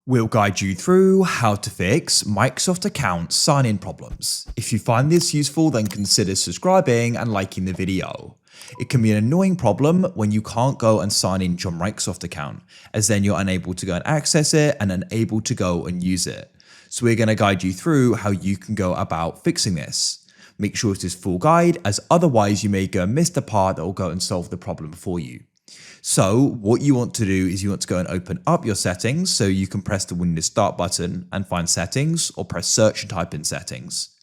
We'll guide you through how to fix Microsoft account sign-in problems. If you find this useful, then consider subscribing and liking the video. It can be an annoying problem when you can't go and sign into your Microsoft account, as then you're unable to go and access it and unable to go and use it. So we're going to guide you through how you can go about fixing this. Make sure it is full guide, as otherwise you may go and miss the part that will go and solve the problem for you. So what you want to do is you want to go and open up your settings, so you can press the Windows Start button and find settings, or press search and type in settings.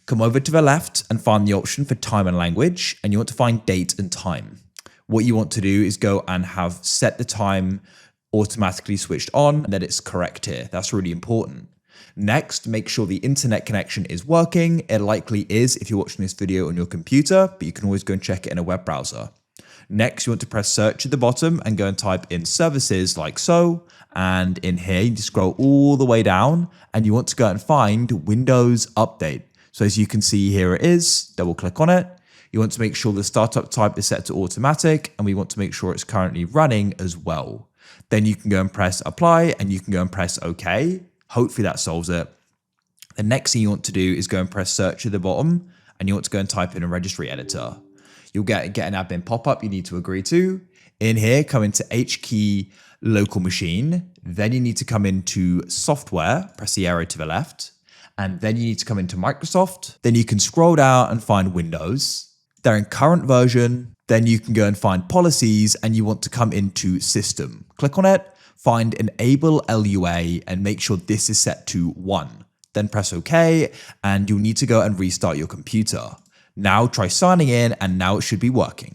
Come over to the left and find the option for time and language, and you want to find date and time. What you want to do is go and have set the time automatically switched on and that it's correct here. That's really important. Next, make sure the internet connection is working. It likely is if you're watching this video on your computer, but you can always go and check it in a web browser. Next, you want to press search at the bottom and go and type in services like so. And in here, you just scroll all the way down and you want to go and find Windows Update. So as you can see, here it is. Double click on it. You want to make sure the startup type is set to automatic, and we want to make sure it's currently running as well. Then you can go and press apply and you can go and press OK. Hopefully that solves it. The next thing you want to do is go and press search at the bottom, and you want to go and type in a registry editor. You'll get an admin pop-up you need to agree to. In here, come into H key local machine. Then you need to come into software, press the arrow to the left. And then you need to come into Microsoft. Then you can scroll down and find Windows. They're in current version. Then you can go and find policies, and you want to come into system. Click on it, find enable LUA, and make sure this is set to 1. Then press OK, and you'll need to go and restart your computer. Now try signing in, and now it should be working.